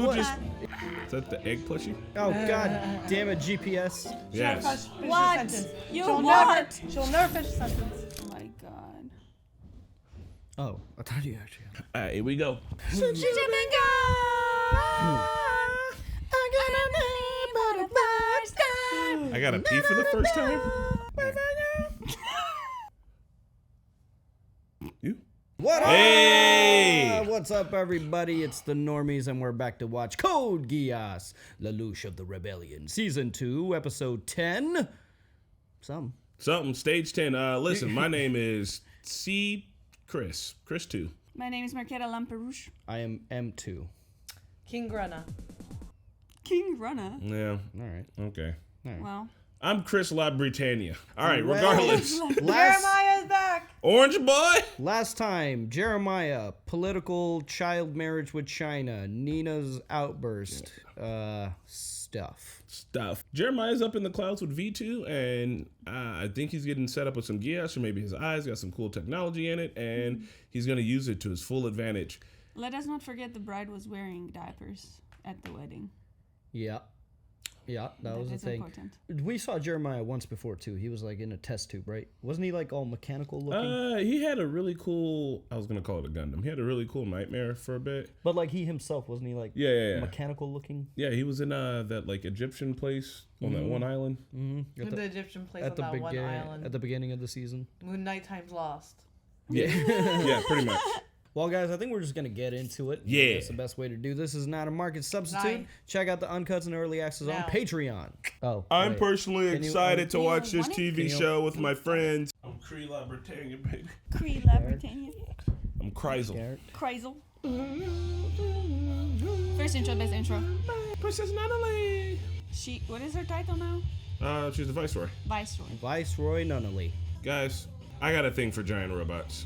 Who just... Is that the egg plushie? Oh, god damn it, GPS. Yes. What? She'll never finish a sentence. Oh my god. Oh, I thought you actually had All right, here we go. I gotta pee for the first time? You? What Hey! up? What's up, everybody? It's the Normies, and we're back to watch Code Geass, Lelouch of the Rebellion, Season 2, Episode 10. Something, stage 10. Listen, my name is Chris 2. My name is Marquetta Lamperouche. I am M2. King Grunna. King Runner. Yeah. All right. Okay. Well. I'm Chris La Britannia. All right, regardless. Jeremiah's back. Orange boy. Last time, Jeremiah, political child marriage with China, Nina's outburst, stuff. Jeremiah's up in the clouds with V2, and I think he's getting set up with some Geass, or maybe his eyes got some cool technology in it, and he's going to use it to his full advantage. Let us not forget the bride was wearing diapers at the wedding. Yeah, that was the thing. Important. We saw Jeremiah once before too. He was like in a test tube, right? Wasn't he like all mechanical looking? He had a really cool, I was gonna call it a Gundam. He had a really cool nightmare for a bit. But like he himself, wasn't he like mechanical looking? Yeah, he was in that like Egyptian place on that one island. Mm-hmm. The Egyptian place on that one island. At the beginning of the season. When Nighttime's lost. Yeah, yeah, pretty much. Well, guys, I think we're just going to get into it. Yeah. That's the best way to do this. Is not a market substitute. Nice. Check out the uncuts and early access on Patreon. Oh, I'm personally excited to watch this want it? TV show with my friends. I'm Cree La Britannia, baby. Cree La Britannia. I'm Kreisel. Kreisel. First intro, best intro. Princess Natalie. What is her title now? She's the Viceroy. Viceroy Nunnally. Guys, I got a thing for giant robots.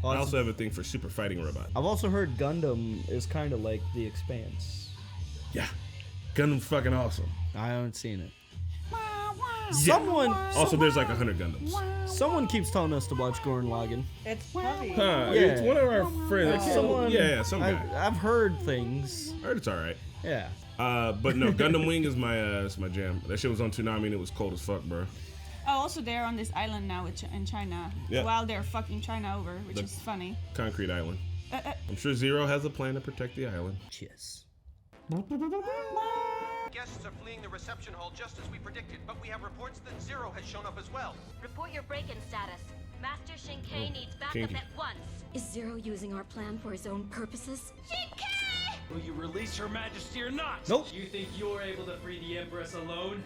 Awesome. I also have a thing for super fighting robots. I've also heard Gundam is kind of like The Expanse. Yeah. Gundam's fucking awesome. I haven't seen it. Yeah. Also, there's like 100 Gundams. Someone keeps telling us to watch Gurren Lagann. It's funny. Huh, Yeah. It's one of our friends. Some guy. I've heard things. I heard it's alright. Yeah. But no, Gundam Wing is my jam. That shit was on Toonami and it was cold as fuck, bro. Oh, also they're on this island now in China. Yeah. While they're fucking China over, which is funny. Concrete Island. I'm sure Zero has a plan to protect the island. Yes. Guests are fleeing the reception hall just as we predicted, but we have reports that Zero has shown up as well. Report your break-in status. Master Shinkai needs backup kinky. at once. Is Zero using our plan for his own purposes? Shinkai! Will you release Her Majesty or not? Nope. You think you're able to free the Empress alone?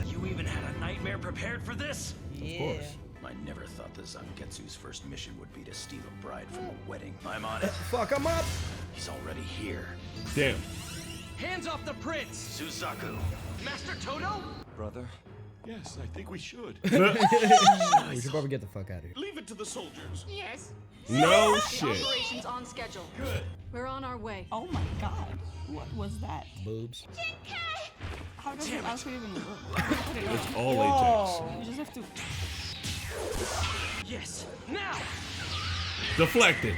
You even had a nightmare prepared for this? Yeah. Of course. I never thought the Zangetsu's first mission would be to steal a bride from a wedding. I'm on it. Fuck him up. He's already here. Damn. Hands off the prince! Suzaku. Master Toto? Brother? Yes, I think we should. We should probably get the fuck out of here. Leave it to the soldiers. Yes. No shit. Operation's on schedule. Good. We're on our way. Oh my god. What was that? Boobs. How does it actually even work? Put it on. It's all latex. You just have to. Yes, now! Deflected.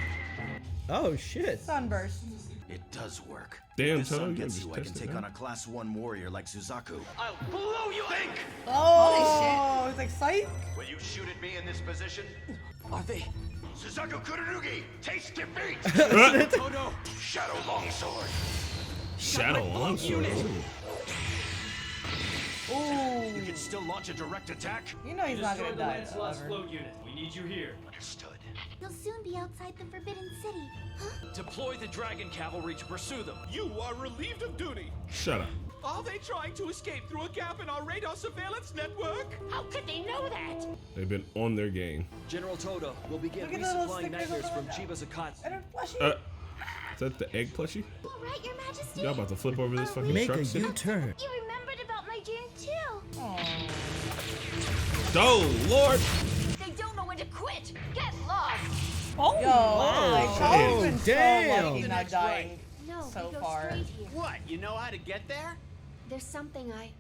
Oh shit. Sunburst. It does work. Damn, With Toto, you Zangetsu, just I can tested take that. on a class 1 warrior like Suzaku. I'll blow you think! Oh, it's like sight. Will you shoot at me in this position? Are they? Suzaku Kururugi, taste defeat! Toto! Shadow Longsword. Shadow Longsword. Ooh. You can still launch a direct attack? You know he's not gonna die. though, ever. float unit. We need you here. Understood. You'll soon be outside the Forbidden City. Deploy the dragon cavalry to pursue them. You are relieved of duty. Shut up. Are they trying to escape through a gap in our radar surveillance network? How could they know that? They've been on their game. General Toto, we'll begin Look at the little resupplying stickers nightmares on from the Chiba's Akatsu. And a fleshy. Is that the egg plushie? All right, Your Majesty. Y'all about to flip over this fucking Make truck a set? U-turn. You remembered about my dream too. Oh, Lord. They don't know when to quit. Get lost. Oh! Yo, like, Oh, Toto's been damn. so lucky not dying No, so we go far. straight here. What? You know how to get there? There's something I...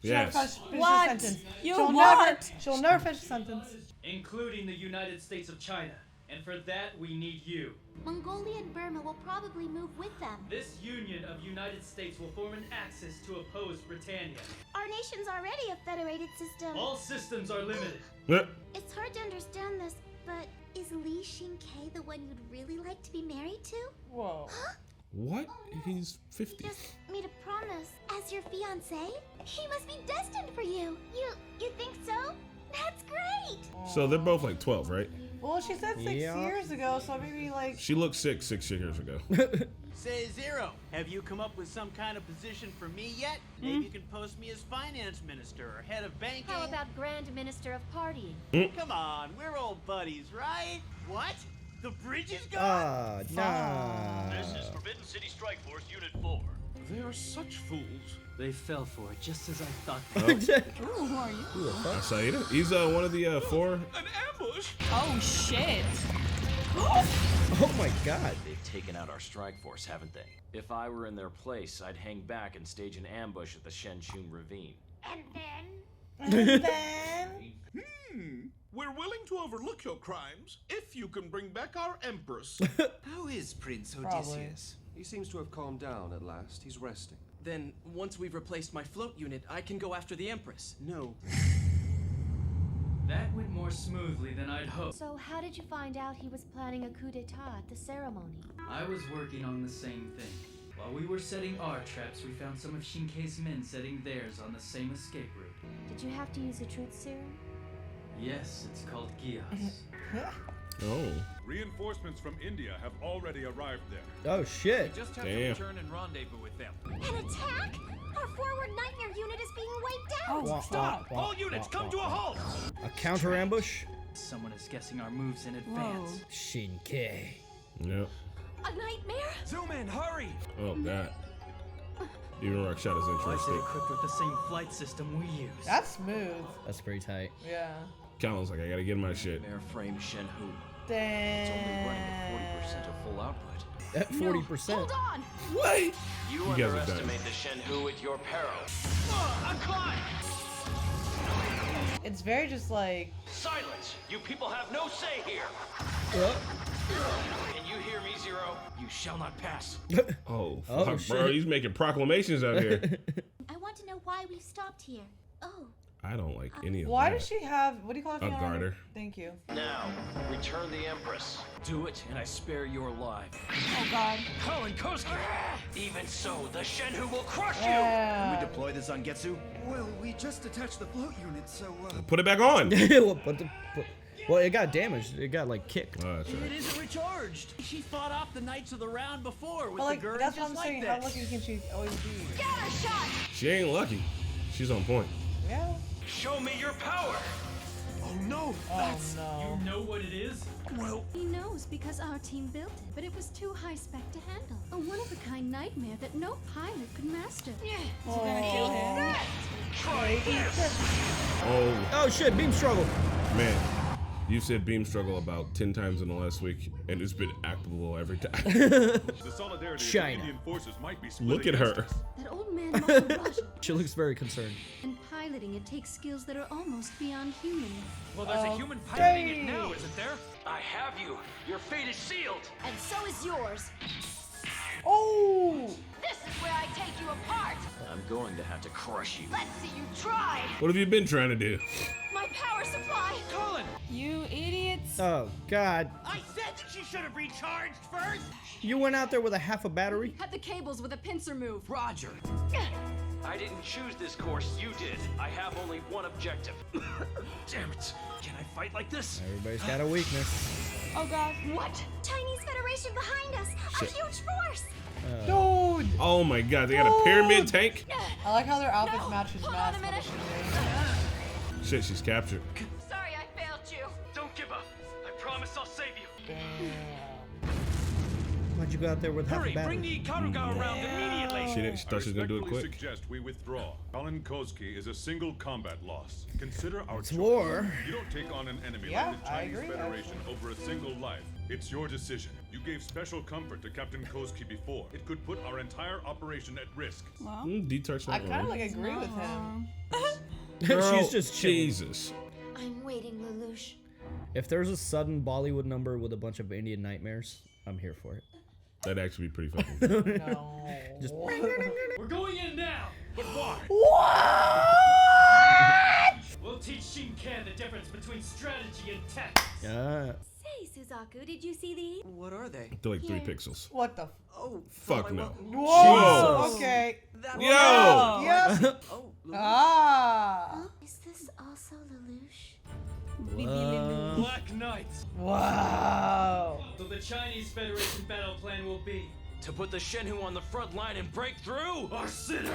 Yes. What? You She'll what? never finish a sentence. Including the United States of China. And for that, we need you. Mongolia and Burma will probably move with them. This union of United States will form an axis to oppose Britannia. Our nation's already a federated system. All systems are limited. It's hard to understand this, but is Li Shin-Kei the one you'd really like to be married to? Whoa. What? He's 50. Just made a promise as your fiance? He must be destined for you. You think so? That's great. So they're both like 12, right? Well, she said 6 years ago, so maybe like. She looked 6 years ago. Say, Zero, have you come up with some kind of position for me yet? Maybe you can post me as finance minister or head of banking. How about Grand Minister of Partying? Come on, we're old buddies, right? What? The bridge is gone? Nah. This is Forbidden City Strike Force Unit 4. They are such fools. They fell for it just as I thought they would. Ooh, who are you? Saida. He's one of the 4. An ambush? Oh shit. Oh my god. They've taken out our strike force, haven't they? If I were in their place, I'd hang back and stage an ambush at the Shen Ravine. And then? And then. We're willing to overlook your crimes if you can bring back our Empress. How is Prince Odysseus? He seems to have calmed down at last. He's resting. Then, once we've replaced my float unit, I can go after the Empress. No. That went more smoothly than I'd hoped. So how did you find out he was planning a coup d'etat at the ceremony? I was working on the same thing. While we were setting our traps, we found some of Shin-Kei's men setting theirs on the same escape route. Did you have to use a truth serum? Yes, it's called Geass. Oh. Reinforcements from India have already arrived there. Oh shit. Just have Damn. to return and rendezvous with them. An attack? Our forward nightmare unit is being wiped out. Oh, stop. All units, come to a halt! A counter ambush? Someone is guessing our moves in advance. Shin-Kei. Yep. A nightmare? Zoom in, hurry! Oh, that. Even Rock Shot is Why is it interesting. equipped with the same flight system we use? That's smooth. That's pretty tight. Yeah. Colin's like, I gotta get my shit. Airframe Shen Hu. Damn. It's only running at 40% of full output. At 40%. Hold on. What? You guys are done. underestimate the Shen Hu at your peril. I'm caught! It's very just like. Silence! You people have no say here! Can you hear me, Zero? You shall not pass. Oh, Oh, fuck, shit. bro. He's making proclamations out here. I want to know why we've stopped here. Oh. I don't like any of Why that. does she have. What do you call it? A garter. Thank you. Now, return the Empress. Do it, and I spare your life. Oh god. Colin Koski! Even so, the Shen Hu will crush you! Yeah. Deploy the Zangetsu? Well, we just attached the float unit, so, Put it back on. Well, it got damaged. It got like kicked. Oh, that's It right. isn't recharged. She fought off the Knights of the Round before with But like, the Gurren that's what just I'm like saying. this. How lucky can she always be? Get a shot. She ain't lucky. She's on point. Yeah. Show me your power! Oh no! Oh no. You know what it is? Well, He knows because our team built it, but it was too high spec to handle. A one-of-a-kind nightmare that no pilot could master. Yeah. Is it gonna kill him? Try this! Oh, Oh shit, beam struggle. man. You said beam struggle about 10 times in the last week, and it's been activable every time. The solidarity of China. the Indian forces might be split Look at against her. us. That old man must have rushed. She looks very concerned. And piloting it takes skills that are almost beyond human. Well, there's a human piloting it now, isn't there? I have you! Your fate is sealed! And so is yours. Oh. This is where I take you apart. I'm going to have to crush you. Let's see you try. What have you been trying to do? My power supply. Colin! You idiots. Oh god. I said that she should have recharged first! You went out there with a half a battery? Cut the cables with a pincer move. Roger. I didn't choose this course, you did. I have only one objective. Damn it! Can I fight like this? Everybody's got a weakness. Oh god. What? Chinese Federation behind us. Shit. A huge force. Dude. Oh my god, they got a pyramid tank? I like how their outfits No, match his hold on mask. a minute. Shit, she's captured. Sorry, I failed you. Don't give up. I promise I'll save you. Why'd you go out there with half a Hurry, battery? bring the Ikaruga around immediately! She thought she was gonna do it respectfully quick. suggest we withdraw. Colin Koski is a single combat loss. Consider our It's choice. war. You don't take on an enemy Yeah, like the I Chinese agree, Federation over a single life. It's your decision. You gave special comfort to Captain Koski before. It could put our entire operation at risk. Well. Detox I not kind of wrong. like agree with him. Girl, She's just chilling. Jesus. I'm waiting, Lelouch. If there's a sudden Bollywood number with a bunch of Indian nightmares, I'm here for it. That'd actually be pretty fucking good. No. Just We're going in now. But why? What? We'll teach Shin-Kan the difference between strategy and tactics. Say, Suzaku, did you see these? What are they? They're like 3 pixels. What the? Oh, Fuck no. Whoa. Okay. Yo! Yes. Oh, Ah. Is this also Lelouch? Black Knights. Wow. So the Chinese Federation battle plan will be To put the Shenhu on the front line and break through? our sinner.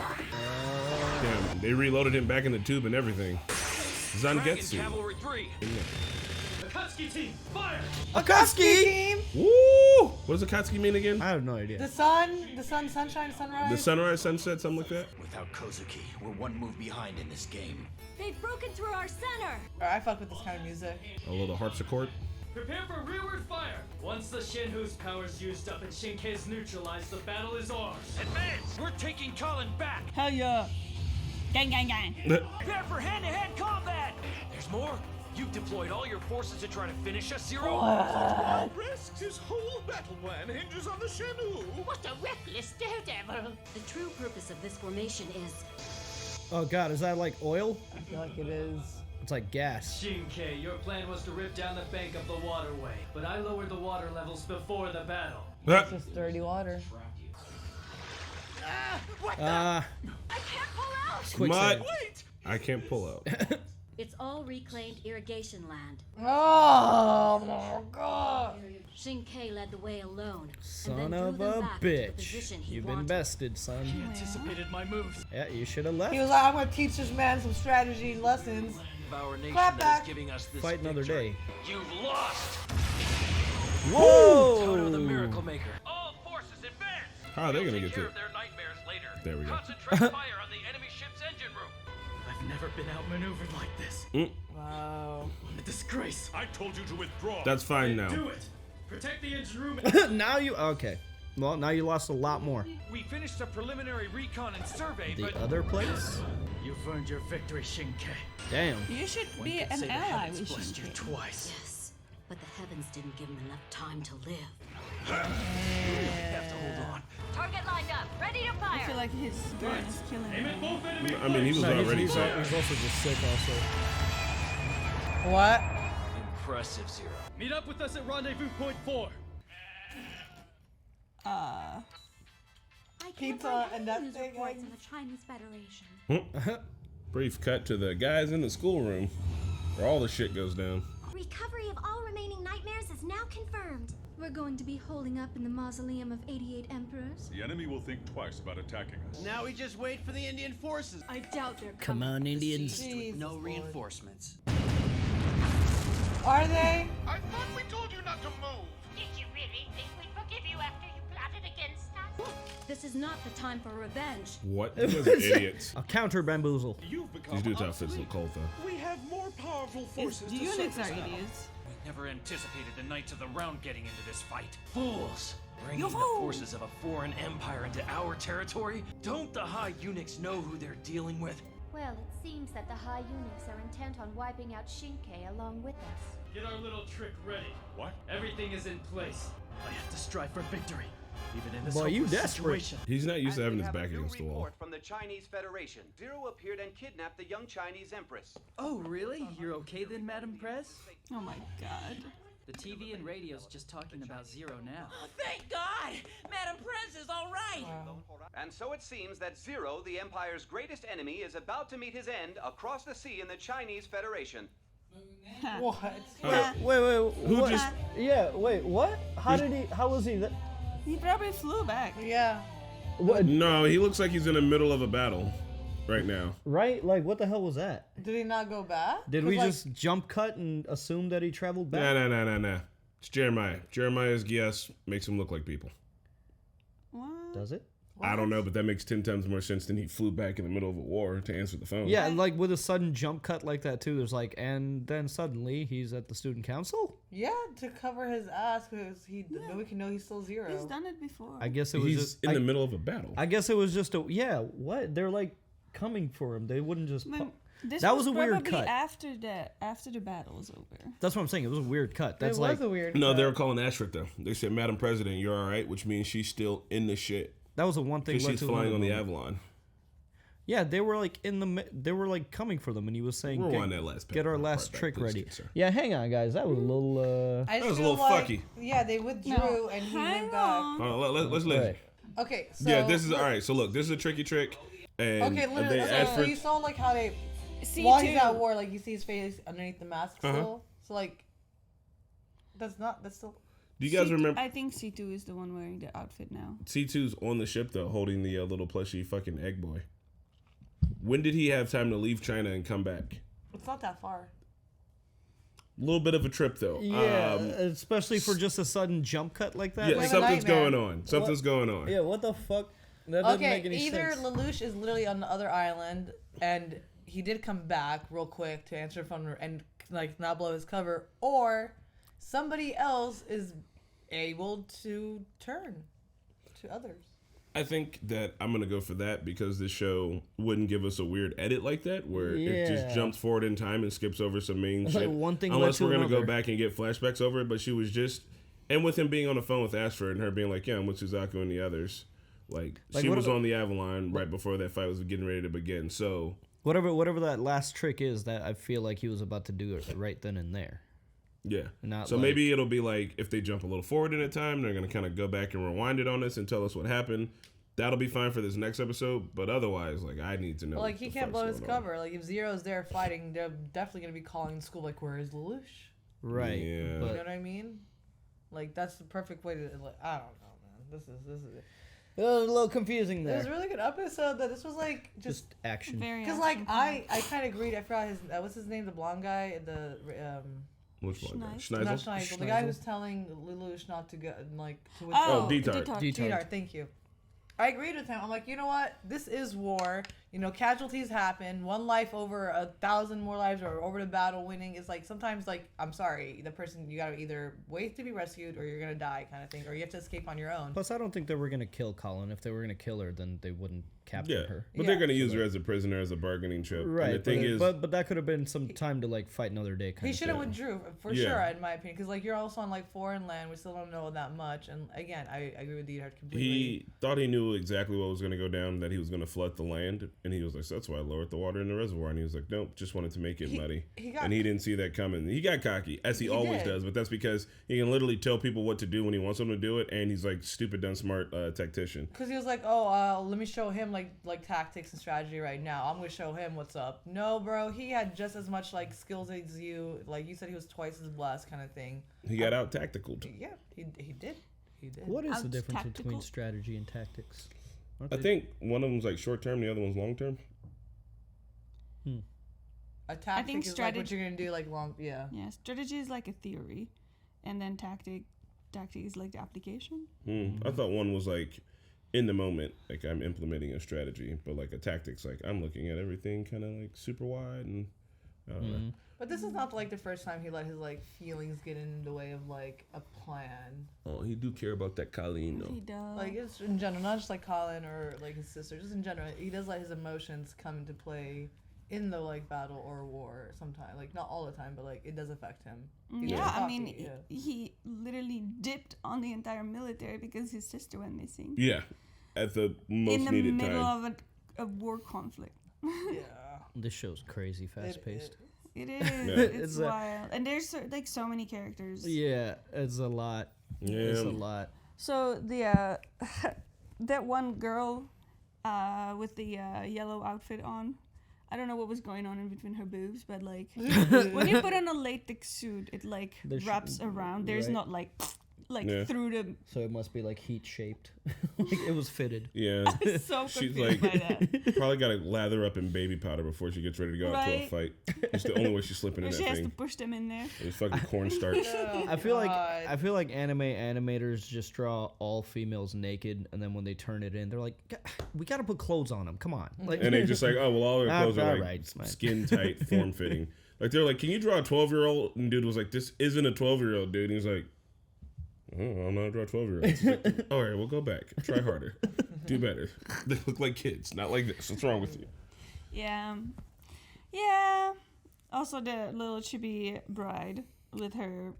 Damn, they reloaded him back in the tube and everything. Dragon Zangetsu. Cavalry 3. Akatsuki team, fire! Akatsuki team. Woo! What does Akatsuki mean again? I have no idea. The sun, sunshine, sunrise. The sunrise, sunset, something like that? Without Kozuki, we're one move behind in this game. They've broken through our center. I fuck with this kind of music. A little harpsichord. Prepare for rearward fire. Once the Shenhu's power's used up and Shin-K's neutralized, the battle is ours. Advance! We're taking Colin back! Hell yeah. Gang, gang, gang. Prepare for hand-to-hand combat! There's more? You've deployed all your forces to try to finish us, Zero? What? Risks his whole battle plan hinges on the Shenhu. What a reckless daredevil. The true purpose of this formation is... Oh god, is that like oil? I feel like it is. It's like gas. Shin-K, your plan was to rip down the bank of the waterway, but I lowered the water levels before the battle. It's just dirty water. I can't pull out! Quick save. Wait! I can't pull out. It's all reclaimed irrigation land. Oh my god. Shin-K led the way alone. Son and then of drew them a back to the bitch. position he You've been wanted. bested, son. He anticipated my moves. Yeah, you should have left. He was like, I'm gonna teach this man some strategy lessons. Of our nation Clap that back. is giving us this Fight another victory. day. You've lost! Whoa! Toto the Miracle Maker. All forces advance! How are they We'll gonna take get care there? of their nightmares later. There we go. Concentrate fire on the enemy ship's engine room. I've never been outmaneuvered like this. Wow. I'm a disgrace. I told you to withdraw. That's fine now. Do it. Protect the engine room. Now you... Okay. Well, now you lost a lot more. We finished a preliminary recon and survey, The but other place? You've earned your victory, Shin-K. Damn. You should One be could an say the ally heavens with blessed you Shin-K. twice. Yes, but the heavens didn't give him enough time to live. we have to hold on. Target lined up, ready to I feel fire. like his gun is killing Aim him. at both enemy I mean, he was No, already he's sick. also just sick also. What? Impressive, Zero. Meet up with us at rendezvous point 4. I can't Pizza find and any that news thing, reports and- in the Chinese Federation. Brief cut to the guys in the schoolroom where all the shit goes down. Recovery of all remaining nightmares is now confirmed. We're going to be holding up in the mausoleum of 88 emperors. The enemy will think twice about attacking us. Now we just wait for the Indian forces. I doubt they're Come coming. on, Indians. Jesus No Lord. reinforcements. Are they? I thought we told you not to move. Did you really think we'd forgive you after you plotted against us? This is not the time for revenge. What? You guys are idiots. A counter bamboozle. You've become These dudes' outfits look cold though. We have more powerful His forces to units surface are now. idiots. We never anticipated the Knights of the Round getting into this fight. Fools! Bringing the Yoo-hoo! forces of a foreign empire into our territory? Don't the High Eunuchs know who they're dealing with? Well, it seems that the High Eunuchs are intent on wiping out Shin-Kei along with us. Get our little trick ready. What? Everything is in place. I have to strive for victory, even in this Boy, you hopeless desperate. situation. He's not used to having We his have a back new against the wall. report from the Chinese Federation. Zero appeared and kidnapped the young Chinese empress. Oh, really? You're okay then, Madam Press? Oh my god. The TV and radio's just talking about Zero now. Thank God! Madam Press is all right! And so it seems that Zero, the Empire's greatest enemy, is about to meet his end across the sea in the Chinese Federation. What? Wait, Who what? just- Yeah, wait, what? How was he that? He probably flew back. Yeah. What? No, he looks like he's in the middle of a battle right now. Right? Like, what the hell was that? Did he not go back? Did 'Cause, we like, just jump cut and assume that he traveled back? Nah. It's Jeremiah. Jeremiah's Geass makes him look like people. What? Does it? I don't know, but that makes 10 times more sense than he flew back in the middle of a war to answer the phone. Yeah, like with a sudden jump cut like that too. There's like, and then suddenly he's at the student council. Yeah, to cover his ass because nobody can know he's still Zero. He's done it before. I guess it was He's just in the middle of a battle. I guess it was just a What? They're like coming for him. They wouldn't just. That was a weird probably cut. after the battle was over. That's what I'm saying. It was a weird cut. That's it like was a weird No, cut. they were calling Ashford though. They said, "Madam President, you're all right," which means she's still in the shit. that was the one thing. Because led she's to flying another on the moment. Avalon. Yeah, they were like they were like coming for them, and he was saying, Rewind that last "Get our part last back, trick please, ready." good sir. Yeah, hang on, guys. That was a little. I That was a feel little like, fucky. Yeah, they withdrew No, and he hang went back. on. Hold on, let's listen. Right. Okay, so Yeah, this is all right. So look, this is a tricky trick, and Okay, literally. they Okay, so Ashford. you saw like how they C2. while he's at war, like you see his face underneath the mask Uh-huh. still. So like, that's still. Do you guys remember? I think C2 is the one wearing the outfit now. C2's on the ship though, holding the little plushy fucking egg boy. When did he have time to leave China and come back? It's not that far. A little bit of a trip though. Yeah, especially for just a sudden jump cut like that. Yeah, Like, something's nightmare. going on. Something's going on. yeah, what the fuck? That doesn't Okay, make any either sense. Lelouch is literally on the other island and he did come back real quick to answer the phone and like not blow his cover, or somebody else is able to turn to others. I think that I'm gonna go for that because this show wouldn't give us a weird edit like that where it just Yeah. jumps forward in time and skips over some main It's shit. like one thing unless led we're to gonna go another. back and get flashbacks over it. But she was just, and with him being on the phone with Ashford and her being like, "Yeah, I'm with Suzaku and the others." Like she what was about- on the Avalon right before that fight was getting ready to begin. So Whatever that last trick is, that I feel like he was about to do it right then and there. yeah. Not So like- maybe it'll be like if they jump a little forward in a time, they're gonna kind of go back and rewind it on us and tell us what happened. That'll be fine for this next episode, but otherwise, like I need to know. Well, like what he the can't fuck's blow his going on. cover. Like if Zero's there fighting, they're definitely gonna be calling the school like, "Where is Lelouch?" Right. Yeah. You know But what I mean? Like that's the perfect way to. Like, I don't know, man. This is. it was a little confusing It there. was a really good episode. That this was like just action. Very because like I action-packed. kind of agreed. I forgot his what's his name, the blonde guy, the Which one? Schneisel. Schneisel? not Schneisel, the guy who's telling Lelouch not to go like to Oh, Detard. Detard, thank you. I agreed with him. I'm like, you know what? This is war. You know, casualties happen. One life over 1,000 more lives, or over the battle winning. Is like sometimes like I'm sorry, the person you gotta either wait to be rescued or you're gonna die, kind of thing, or you have to escape on your own. Plus, I don't think they were gonna kill Colin. If they were gonna kill her, then they wouldn't capture Yeah, her. but they're gonna use her as a prisoner, as a bargaining chip. Right. And the thing is, but that could have been some time to like fight another day. Kind He of should have thing. withdrew for Yeah. sure, in my opinion, because like you're also on like foreign land. We still don't know that much, and again, I agree with Detard completely. he thought he knew exactly what was gonna go down, that he was gonna flood the land, and he was like, so "That's why I lowered the water in the reservoir." And he was like, "Nope, just wanted to make it muddy." And he didn't see that coming. He got cocky, as he always did. does, but that's because he can literally tell people what to do when he wants them to do it, and he's like stupid, dumb, smart tactician. Because he was like, oh, let me show him like tactics and strategy right now. I'm gonna show him what's up. No, bro, he had just as much like skills as you. Like you said, he was twice as blessed, kind of thing. He got out tactical. Yeah, he did. He did. What is the Out difference tactical? between strategy and tactics? Aren't I they- think one of them's like short term, the other one's long term. A tactic think is like what strategy- you're gonna do, like long. Yeah. Yeah, strategy is like a theory, and then tactic is like the application. I thought one was like in the moment, like I'm implementing a strategy, but like a tactics, like I'm looking at everything kind of like super wide, and I don't know. But this is not like the first time he let his like feelings get in the way of like a plan. Oh, he do care about that Colleen though. He does. Like it's in general, not just like Colin or like his sister, just in general. He does let his emotions come into play in the like battle or war sometimes. Like not all the time, but like it does affect him. He's Yeah, just I mean, cocky, yeah. he literally dipped on the entire military because his sister went missing. Yeah, at the most In the needed middle time. of a war conflict. This show's crazy fast paced. It is. Yeah. It's wild. And there's so many characters. Yeah, it's a lot. Yeah. It's a lot. So the that one girl with the yellow outfit on, I don't know what was going on in between her boobs, but like when you put on a latex suit, it like wraps around. There's right. not like Yeah. through the. So it must be like heat shaped. Like it was fitted. Yeah, So she's confused like by that. probably got to lather up in baby powder before she gets ready to go out to a Right. fight. It's the only way she's slipping in And that she has to thing. push them in there. It's fucking cornstarch. I feel like anime animators just draw all females naked, and then when they turn it in, they're like, "We gotta put clothes on them. Come on!" Like, And they just like, oh well, all their clothes are like Alright, it's fine. skin tight, form fitting. Like they're like, can you draw a 12-year-old? And dude was like, this isn't a 12-year-old, dude. And he's like, oh, I'm not a 12-year-old. Like, all right, we'll go back. Try harder. Do better. They look like kids, not like this. What's wrong with you? Yeah. Yeah. Also, the little chibi bride with her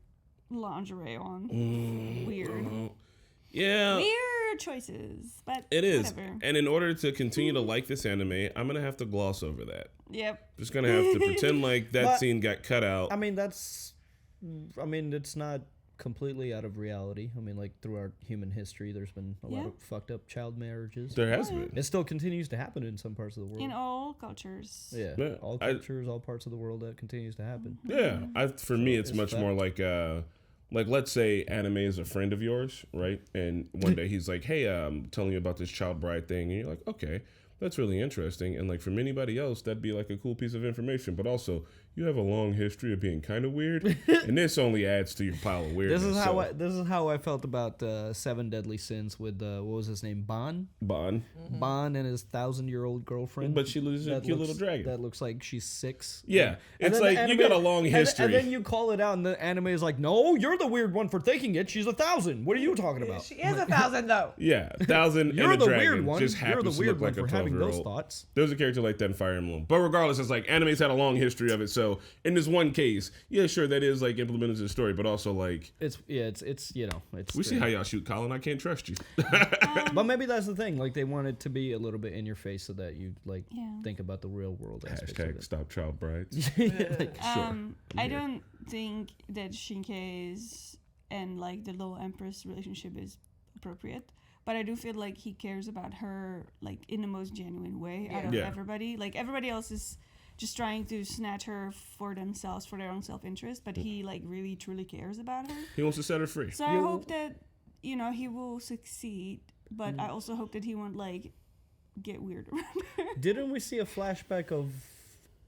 lingerie on. Weird. Yeah. Weird choices, but it is. whatever. And in order to continue to like this anime, I'm gonna have to gloss over that. Yep. Just gonna have to pretend like that scene got cut out. I mean, it's not completely out of reality. I mean, like through our human history, there's been a lot of fucked up child marriages. There has been. It still continues to happen in some parts of the world. In all cultures. Yeah, all cultures, all parts of the world, that continues to happen. Yeah, for me, it's much more like let's say anime is a friend of yours, right? And one day he's like, "Hey, I'm telling you about this child bride thing," and you're like, "Okay, that's really interesting." And like from anybody else, that'd be like a cool piece of information. But also, you have a long history of being kind of weird, and this only adds to your pile of weirdness. This is how I felt about 7 Deadly Sins with what was his name, Bon. Bon and his 1,000-year-old girlfriend. But she loses a cute little dragon that looks like she's 6. Yeah, it's like you got a long history, and then you call it out, and the anime is like, "No, you're the weird one for thinking it. She's 1,000. What are you talking about?" She is 1,000 though. Yeah, 1,000. You're and a the dragon weird one. just You're the happens weird to look one like for a having those 12-year-old. thoughts. There's a character like that in Fire Emblem. But regardless, it's like anime's had a long history of it. So in this one case, yeah, sure, that is like implemented to the story, but also like it's we see how y'all shoot, Colin. I can't trust you. But maybe that's the thing. Like they want it to be a little bit in your face so that you think about the real world aspects of it. Stop child brides. I don't think that Shinkei's and like the little Empress relationship is appropriate. But I do feel like he cares about her like in the most genuine way out of everybody. Like everybody else is just trying to snatch her for themselves, for their own self-interest, but he like really truly cares about her. He wants to set her free. So I hope that he will succeed, but I also hope that he won't like get weird around her. Didn't we see a flashback of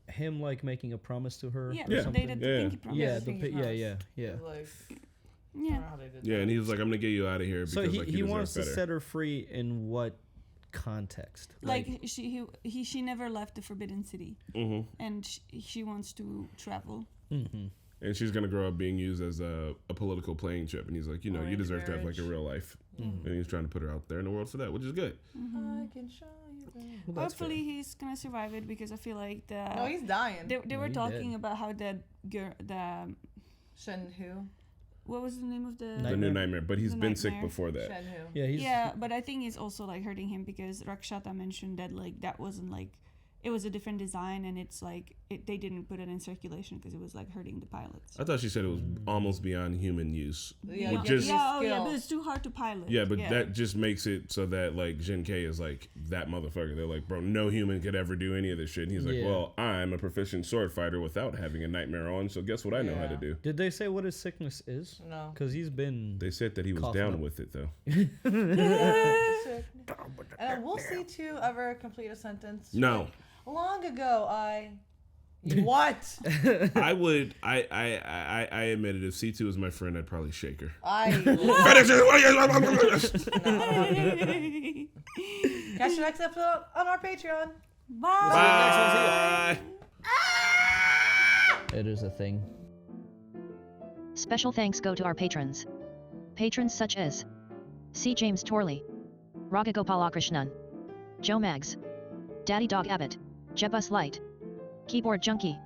him like making a promise to her? Yeah, they did the pinky promise. Yeah. Yeah, and he was like, "I'm gonna get you out of here." Because, so like, he wants to set her free in what context? Like she never left the Forbidden City, and she wants to travel. And she's gonna grow up being used as a political playing chip, and he's like, you deserve to have like a real life, and he's trying to put her out there in the world for that, which is good. I can show you. Well, hopefully he's gonna survive it because I feel like no, he's dying. They were talking about how the Shen who. What was the name of the new nightmare? But he's been sick before that. Yeah, but I think it's also like hurting him because Rakshata mentioned that like that wasn't like it was a different design and it's like they didn't put it in circulation because it was like hurting the pilots. I thought she said it was almost beyond human use. But it's too hard to pilot. Yeah, but that just makes it so that like Genkei is like that motherfucker. They're like, bro, no human could ever do any of this shit. And he's like, well, I'm a proficient sword fighter without having a nightmare on, so guess what I know how to do. Did they say what his sickness is? No. Because he's been... They said that he was down with it, though. And will C2 ever complete a sentence? No. Like, long ago, what? I admitted if C2 was my friend, I'd probably shake her. Catch you next episode on our Patreon. Bye. It is a thing. Special thanks go to our patrons. Patrons such as C. James Torley, Ragagopalakrishnan, Joe Mags, Daddy Dog Abbott, Jebus Light, Keyboard Junkie,